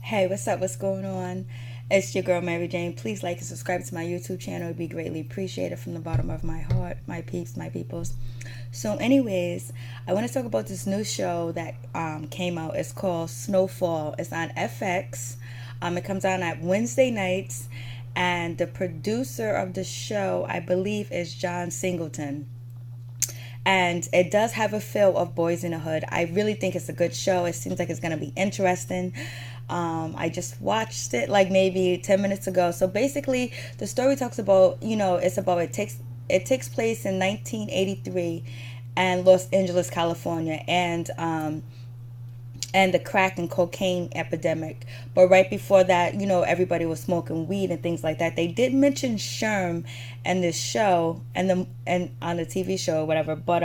Hey, what's up? What's going on? It's your girl Mary Jane. Please like and subscribe to my YouTube channel. It'd be greatly appreciated from the bottom of my heart, my peeps, my peoples. So, anyways, I want to talk about this new show that came out. It's called Snowfall. It's on FX. It comes on at Wednesday nights, and the producer of the show, I believe, is John Singleton, and it does have a feel of Boys in the Hood. I really think it's a good show. It seems like it's going to be interesting. I just watched it like maybe 10 minutes ago. So basically, the story talks about, it's about it takes place in 1983 and Los Angeles, California, and the crack and cocaine epidemic. But right before that, everybody was smoking weed and things like that. They did mention Sherm and this show and on the TV show or whatever, but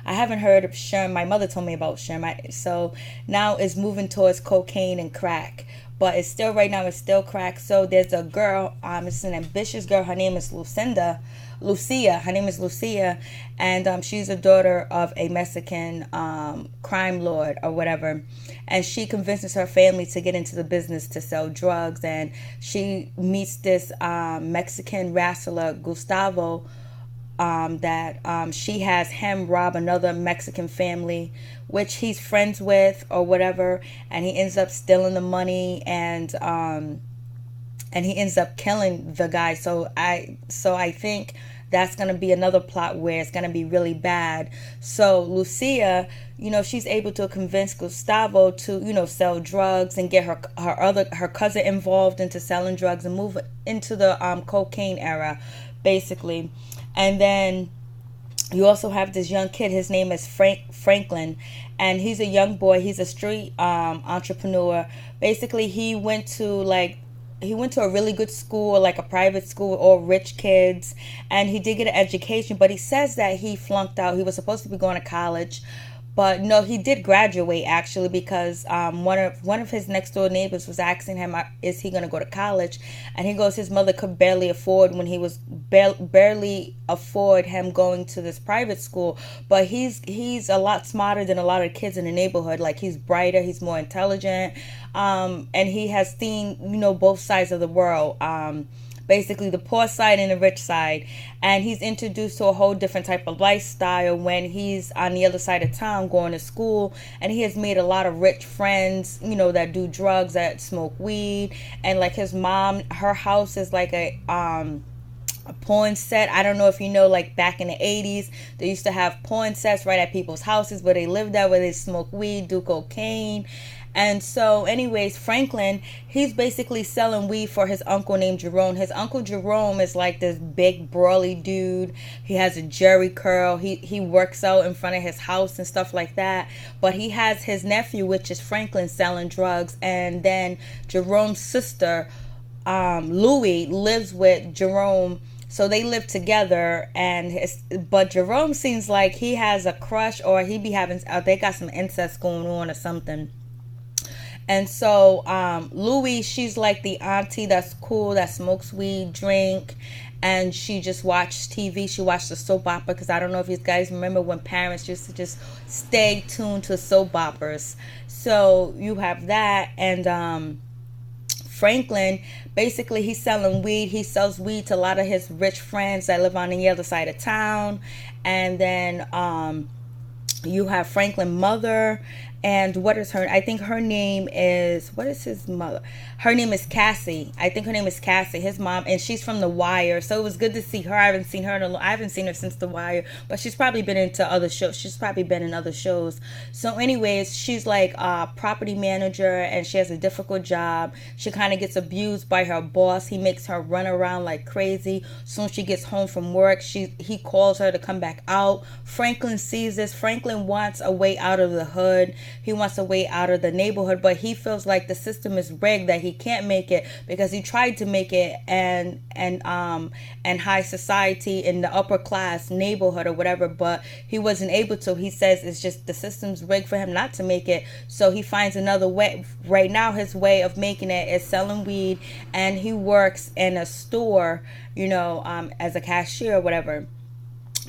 I haven't heard of Sherm. My mother told me about Sherm. So now it's moving towards cocaine and crack. But it's still, right now, it's still crack. So there's a girl, it's an ambitious girl. Her name is Lucia. Her name is Lucia. And she's a daughter of a Mexican crime lord or whatever. And she convinces her family to get into the business to sell drugs. And she meets this Mexican wrestler, Gustavo, that she has him rob another Mexican family, which he's friends with or whatever, and he ends up stealing the money, and he ends up killing the guy. So I think that's gonna be another plot where it's gonna be really bad. So Lucia, she's able to convince Gustavo to, sell drugs and get her cousin involved into selling drugs and move into the cocaine era, basically. And then you also have this young kid. His name is Franklin, and he's a young boy. He's a street entrepreneur. Basically, he went to a really good school, like a private school, all rich kids, and he did get an education. But he says that he flunked out. He was supposed to be going to college, but no, he did graduate actually, because one of his next door neighbors was asking him, "Is he going to go to college?" And he goes, his mother could barely afford when he was barely afford him going to this private school. But he's a lot smarter than a lot of kids in the neighborhood. Like, he's brighter, he's more intelligent, and he has seen both sides of the world. Basically the poor side and the rich side, and he's introduced to a whole different type of lifestyle when he's on the other side of town going to school. And he has made a lot of rich friends, that do drugs, that smoke weed. And like his mom, her house is like a porn set. I don't know if like back in the 80s, they used to have porn sets right at people's houses where they lived at, where they smoke weed, do cocaine. And so, anyways, Franklin, he's basically selling weed for his uncle named Jerome. His uncle Jerome is like this big, brawly dude. He has a jerry curl. He works out in front of his house and stuff like that. But he has his nephew, which is Franklin, selling drugs. And then Jerome's sister, Louie, lives with Jerome. So they live together, but Jerome seems like he has a crush, or he be having, they got some incest going on or something. And so Louie, she's like the auntie that's cool, that smokes weed, drink, and she just watched TV. She watched the soap opera, because I don't know if you guys remember when parents used to just stay tuned to soap operas. So you have that, and Franklin, basically he's selling weed. He sells weed to a lot of his rich friends that live on the other side of town. And then you have Franklin's mother, and what is her, I think her name is, what is his mother, her name is Cassie. I think her name is Cassie, his mom, and she's from The Wire. So it was good to see her. I haven't seen her since The Wire, but she's probably been into other shows. She's probably been in other shows. So anyways, she's like a property manager, and she has a difficult job. She kind of gets abused by her boss. He makes her run around like crazy. Soon as she gets home from work, he calls her to come back out. Franklin sees this. Franklin wants a way out of the hood. He wants a way out of the neighborhood, but he feels like the system is rigged, that he can't make it, because he tried to make it and high society in the upper class neighborhood or whatever, but he wasn't able to. He says it's just the system's rigged for him not to make it. So he finds another way. Right now his way of making it is selling weed, and he works in a store, as a cashier or whatever.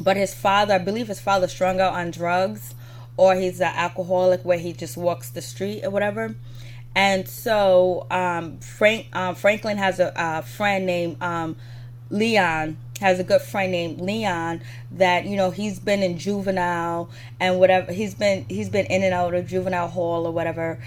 But his father, I believe his father's strung out on drugs, or he's an alcoholic where he just walks the street or whatever. And so Franklin has a friend named Leon, has a good friend named Leon, that he's been in juvenile and whatever, he's been in and out of juvenile hall or whatever.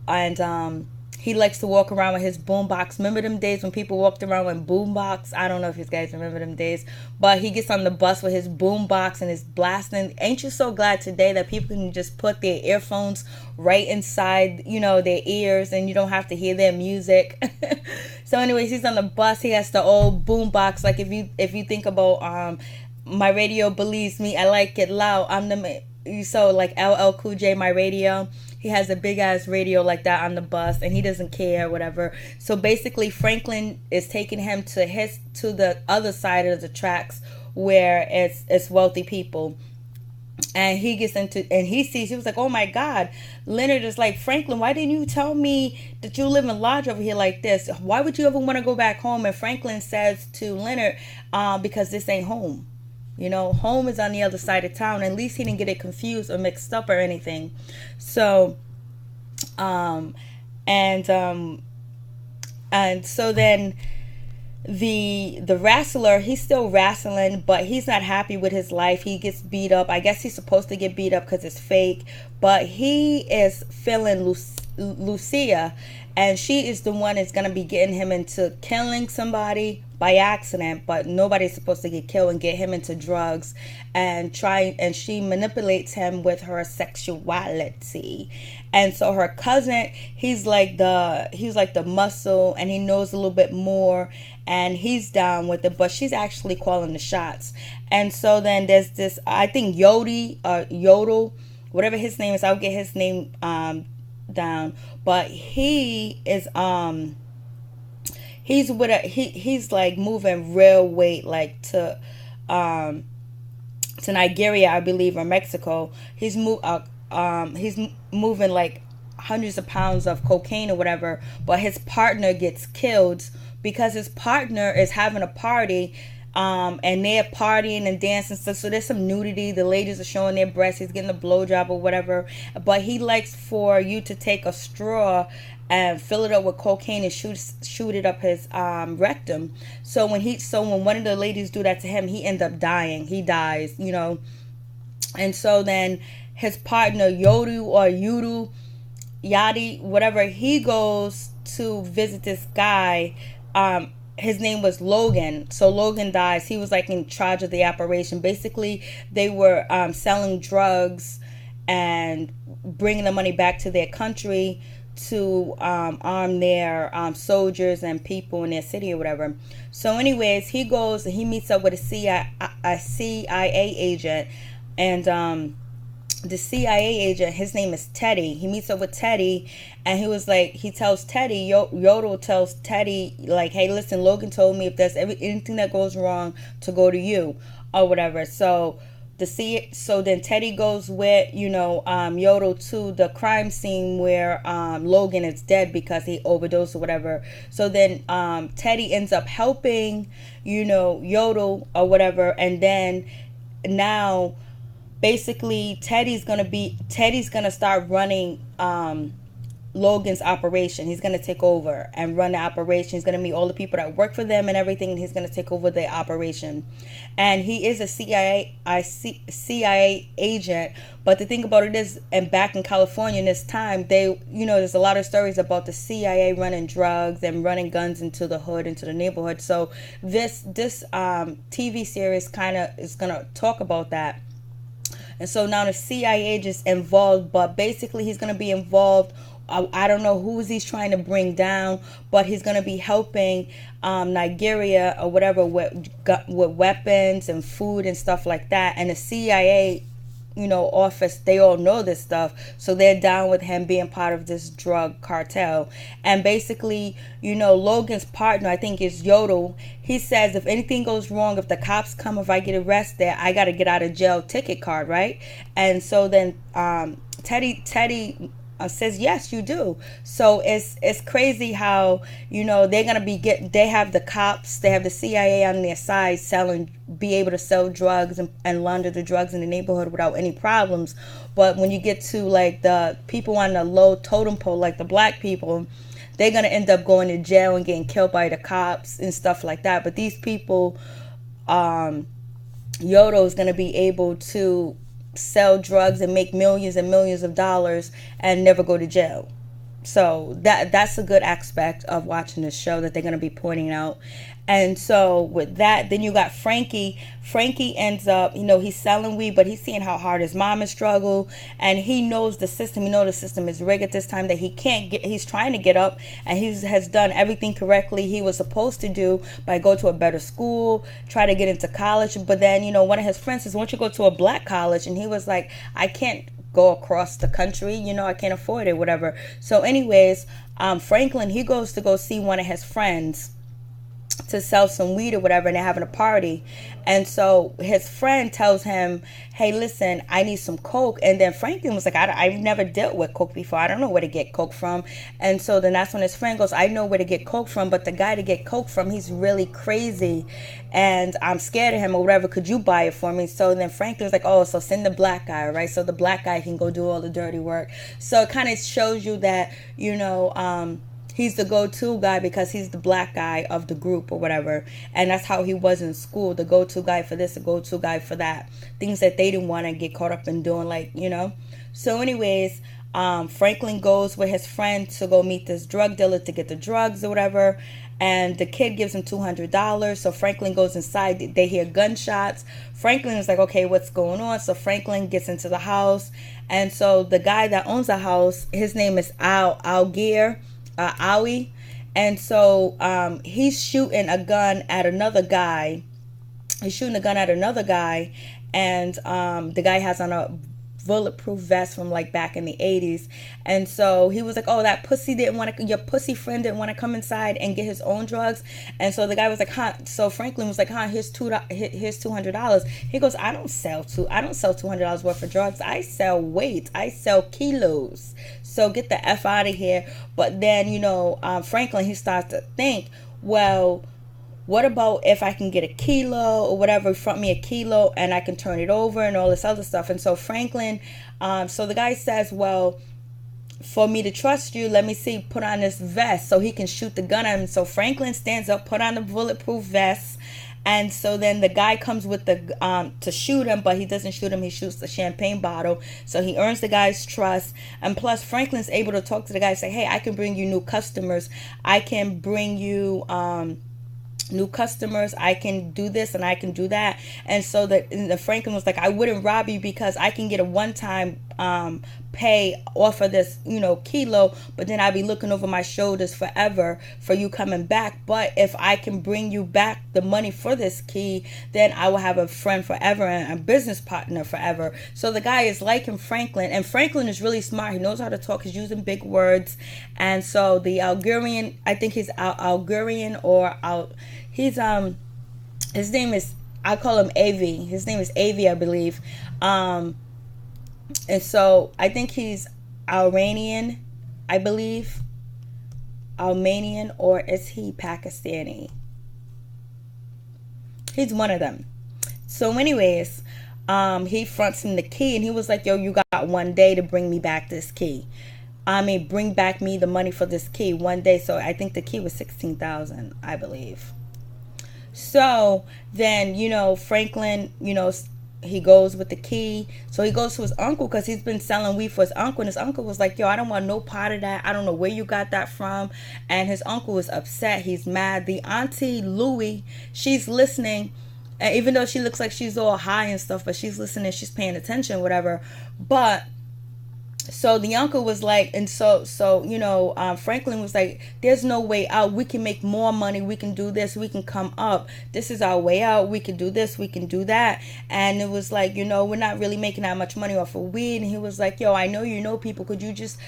And he likes to walk around with his boombox. Remember them days when people walked around with boombox? I don't know if you guys remember them days, but he gets on the bus with his boombox and his blasting. Ain't you so glad today that people can just put their earphones right inside, their ears, and you don't have to hear their music? So anyways, he's on the bus. He has the old boombox. Like if you think about My Radio Believes Me, I Like It Loud. So like LL Cool J, My Radio. He has a big ass radio like that on the bus, and he doesn't care, whatever. So basically, Franklin is taking him to the other side of the tracks where it's wealthy people. And he gets into, and he was like, oh my God. Leonard is like, Franklin, why didn't you tell me that you live in lodge over here like this? Why would you ever want to go back home? And Franklin says to Leonard, because this ain't home. Home is on the other side of town. At least he didn't get it confused or mixed up or anything. So, and so then the wrestler, he's still wrestling, but he's not happy with his life. He gets beat up. I guess he's supposed to get beat up because it's fake, but he is feeling Lucia, and she is the one that's going to be getting him into killing somebody by accident, but nobody's supposed to get killed, and get him into drugs and she manipulates him with her sexuality. And so her cousin, he's like the muscle, and he knows a little bit more, and he's down with it, but she's actually calling the shots. And so then there's this, I think Yodel, whatever his name is, I'll get his name down, but he is he's like moving real weight, like to Nigeria, I believe, or Mexico. He's moving like hundreds of pounds of cocaine or whatever, but his partner gets killed because his partner is having a party, and they're partying and dancing stuff. So there's some nudity. The ladies are showing their breasts. He's getting a blowjob or whatever, but he likes for you to take a straw and fill it up with cocaine and shoot it up his rectum. So when one of the ladies do that to him, he ends up dying. He dies, And so then his partner Yadi, whatever, he goes to visit this guy. His name was Logan. So Logan dies. He was like in charge of the operation. Basically, they were selling drugs and bringing the money back to their country to arm their soldiers and people in their city or whatever. So anyways, he goes and he meets up with a CIA agent, and the CIA agent, his name is Teddy. He meets up with Teddy, and he tells Teddy, Yodel tells Teddy, like, hey, listen, Logan told me if there's anything that goes wrong to go to you or whatever. So then Teddy goes with Yodel to the crime scene where Logan is dead because he overdosed or whatever. So then Teddy ends up helping Yodel or whatever, and then now basically Teddy's gonna start running Logan's operation. He's gonna take over and run the operation. He's gonna meet all the people that work for them and everything, and he's gonna take over the operation. And he is a CIA agent. But the thing about it is, and back in California in this time, there's a lot of stories about the CIA running drugs and running guns into the hood, into the neighborhood. So this TV series kind of is gonna talk about that. And so now the CIA is involved, but basically he's going to be involved. I don't know who he's trying to bring down, but he's going to be helping Nigeria or whatever with weapons and food and stuff like that. And the CIA, office, they all know this stuff, so they're down with him being part of this drug cartel. And basically, Logan's partner, I think, is Yodel. He says if anything goes wrong, if the cops come, if I get arrested, I got to get out of jail ticket card, right? And so then Teddy says yes, you do. So it's crazy how, you know, they're gonna they have the cops, they have the CIA on their side be able to sell drugs and launder the drugs in the neighborhood without any problems. But when you get to like the people on the low totem pole, like the black people, they're gonna end up going to jail and getting killed by the cops and stuff like that. But these people, Yodo is gonna be able to sell drugs and make millions and millions of dollars and never go to jail. So that's a good aspect of watching this show that they're going to be pointing out. And so with that, then you got Frankie. Frankie ends up, you know, he's selling weed, but he's seeing how hard his mom has struggled, and he knows the system. You know, the system is rigged at this time, that he can't get. He's trying to get up, and he has done everything correctly he was supposed to do by go to a better school, try to get into college. But then, you know, one of his friends says, "Why don't you go to a black college?" And he was like, "I can't go across the country, you know, I can't afford it, whatever." So anyways, Franklin, he goes to go see one of his friends to sell some weed or whatever, and they're having a party. And so his friend tells him, "Hey, listen, I need some coke." And then Franklin was like, I've never dealt with coke before, I don't know where to get coke from. And so then that's when his friend goes, "I know where to get coke from, but the guy to get coke from, he's really crazy and I'm scared of him or whatever, could you buy it for me?" So then Franklin's like, "Oh, so send the black guy," right? So the black guy can go do all the dirty work. So it kind of shows you that, you know, he's the go-to guy because he's the black guy of the group or whatever. And that's how he was in school. The go-to guy for this, the go-to guy for that. Things that they didn't want to get caught up in doing, like, you know. So anyways, Franklin goes with his friend to go meet this drug dealer to get the drugs or whatever. And the kid gives him $200. So Franklin goes inside. They hear gunshots. Franklin is like, "Okay, what's going on?" So Franklin gets into the house. And so the guy that owns the house, his name is Algier. Owie. And so he's shooting a gun at another guy. And the guy has on a bulletproof vest from like back in the 80s. And so he was like, "Oh, that pussy your pussy friend didn't want to come inside and get his own drugs." And so the guy was like, "Huh?" So Franklin was like, here's $200. He goes, I don't sell $200 worth of drugs. I sell weight. I sell kilos. So get the F out of here. But then, you know, Franklin, he starts to think, well, what about if I can get a kilo or whatever, front me a kilo and I can turn it over and all this other stuff. And so Franklin, so the guy says, "Well, for me to trust you, let me see, put on this vest so he can shoot the gun at him." So Franklin stands up, put on the bulletproof vest. And so then the guy comes with the to shoot him, but he doesn't shoot him. He shoots the champagne bottle. So he earns the guy's trust. And plus Franklin's able to talk to the guy and say, "Hey, I can bring you new customers. I can bring you new customers. I can do this and I can do that." And so the Franklin was like, "I wouldn't rob you because I can get a one-time pay off of this, you know, kilo, but then I'd be looking over my shoulders forever for you coming back. But if I can bring you back the money for this key, then I will have a friend forever and a business partner forever." So the guy is liking Franklin, and Franklin is really smart. He knows how to talk. He's using big words. And so the Algerian, I think he's Algerian or he's his name is, I call him AV. His name is AV, I believe. And so I think he's Iranian, I believe. Armenian, or is he Pakistani? He's one of them. So anyways, he fronts him the key and he was like, "Yo, you got one day to bring me back this key. Bring back me the money for this key one day." So I think the key was $16,000, I believe. So then, you know, Franklin, you know, he goes with the key. So he goes to his uncle because he's been selling weed for his uncle. And his uncle was like, "Yo, I don't want no part of that. I don't know where you got that from." And his uncle was upset. He's mad. The auntie, Louie, she's listening. And even though she looks like she's all high and stuff, but she's listening. She's paying attention, whatever. But so the uncle was like, and so you know, Franklin was like, "There's no way out. We can make more money. We can do this. We can come up. This is our way out. We can do this. We can do that." And it was like, you know, we're not really making that much money off of weed. And he was like, "Yo, I know you know people. Could you just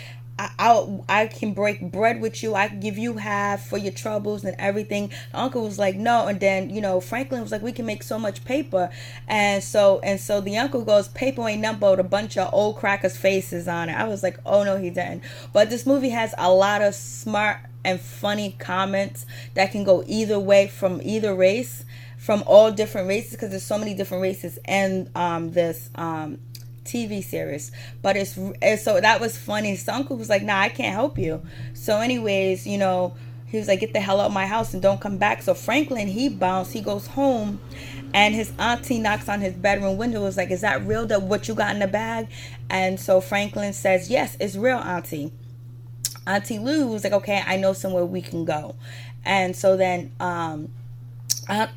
I can break bread with you. I can give you half for your troubles and everything. The uncle was like, no. And then, Franklin was like, we can make so much paper. And so the uncle goes, paper ain't nothing but a bunch of old crackers' faces on it. I was like, oh no, he didn't. But this movie has a lot of smart and funny comments that can go either way from either race, from all different races, because there's so many different races in this TV series. But so that was funny. So uncle was like, nah, I can't help you. So anyways, he was like, get the hell out of my house and don't come back. So Franklin, he bounced, he goes home, and his auntie knocks on his bedroom window, was like, is that real, that what you got in the bag? And so Franklin says, yes, it's real, auntie. Auntie Lou was like, okay, I know somewhere we can go. And so then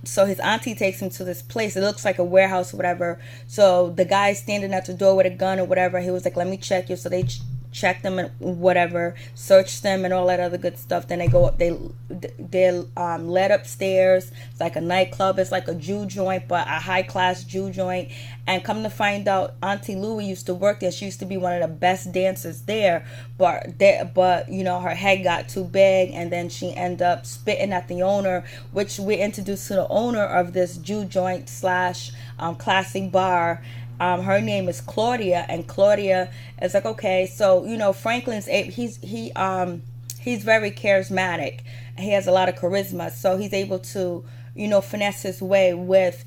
so his auntie takes him to this place. It looks like a warehouse or whatever. So the guy's standing at the door with a gun or whatever. He was like, let me check you. So they check them and whatever, search them and all that other good stuff. Then they go up, they're led upstairs. It's like a nightclub. It's like a Jew joint, but a high class Jew joint. And come to find out, Auntie Louie used to work there. She used to be one of the best dancers there, but her head got too big, and then she ended up spitting at the owner, which we're introduced to the owner of this Jew joint slash classy bar. Her name is Claudia, and Claudia is like, okay, so Franklin's he's very charismatic. He has a lot of charisma, so he's able to finesse his way with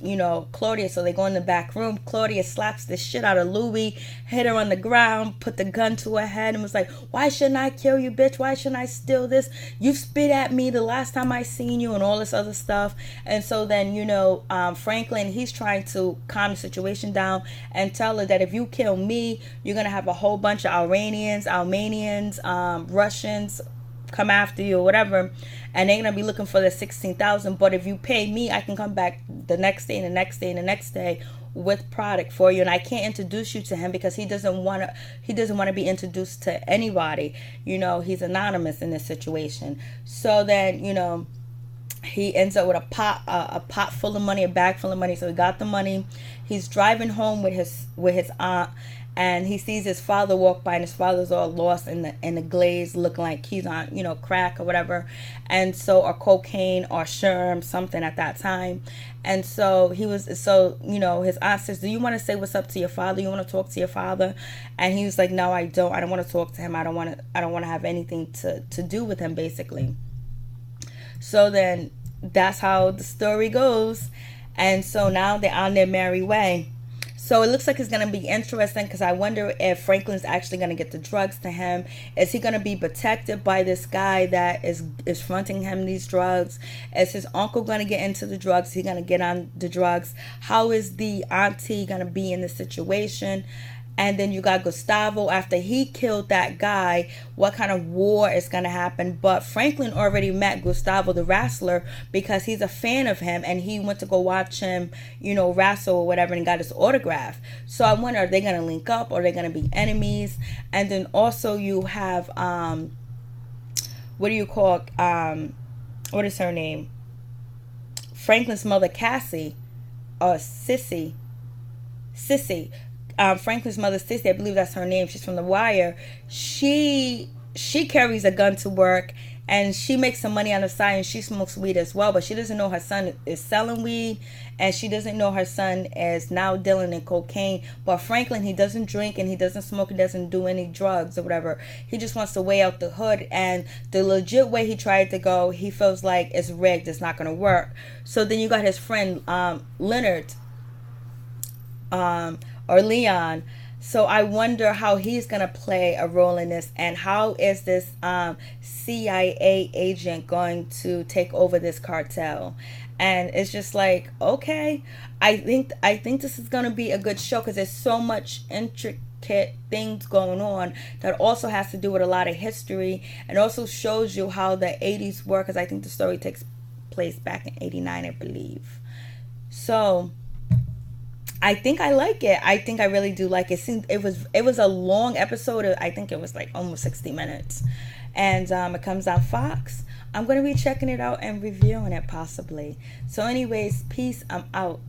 Claudia. So they go in the back room. Claudia slaps the shit out of Louie, hit her on the ground, put the gun to her head, and was like, why shouldn't I kill you, bitch? Why shouldn't I steal this? You spit at me the last time I seen you, and all this other stuff. And so then Franklin, he's trying to calm the situation down and tell her that if you kill me, you're gonna have a whole bunch of Armenians, Russians come after you or whatever, and they're gonna be looking for the 16,000. But if you pay me, I can come back the next day and the next day and the next day with product for you. And I can't introduce you to him because he doesn't want to be introduced to anybody. He's anonymous in this situation. So then he ends up with a pot full of money, a bag full of money. So he got the money. He's driving home with his aunt, and he sees his father walk by, and his father's all lost in the glaze, looking like he's on crack or whatever, and so, or cocaine or sherm, something at that time. And so his aunt says, do you want to say what's up to your father? You want to talk to your father? And he was like, no, I don't want to talk to him. I don't want to have anything to do with him, basically. So then that's how the story goes. And so now they're on their merry way. So it looks like it's going to be interesting, because I wonder if Franklin's actually going to get the drugs to him. Is he going to be protected by this guy that is fronting him these drugs? Is his uncle going to get into the drugs? Is he going to get on the drugs? How is the auntie going to be in the situation? And then you got Gustavo, after he killed that guy, what kind of war is going to happen? But Franklin already met Gustavo the wrestler because he's a fan of him, and he went to go watch him, wrestle or whatever, and got his autograph. So I wonder, are they going to link up, or are they going to be enemies? And then also you have, what is her name? Franklin's mother, Cassie, or Sissy. Franklin's mother, Sissy, I believe that's her name. She's from The Wire. She carries a gun to work, and she makes some money on the side, and she smokes weed as well. But she doesn't know her son is selling weed, and she doesn't know her son is now dealing in cocaine. But Franklin, he doesn't drink, and he doesn't smoke, he doesn't do any drugs or whatever. He just wants to weigh out the hood, and the legit way he tried to go, he feels like it's rigged, it's not going to work. So then you got his friend Leonard, or Leon. So I wonder how he's going to play a role in this, and how is this CIA agent going to take over this cartel. And it's just like, okay, I think this is going to be a good show, because there's so much intricate things going on that also has to do with a lot of history, and also shows you how the 80s were, because I think the story takes place back in 89, I believe. So I think I like it. I think I really do like it. It was a long episode. I think it was like almost 60 minutes. And it comes on Fox. I'm going to be checking it out and reviewing it possibly. So anyways, peace. I'm out.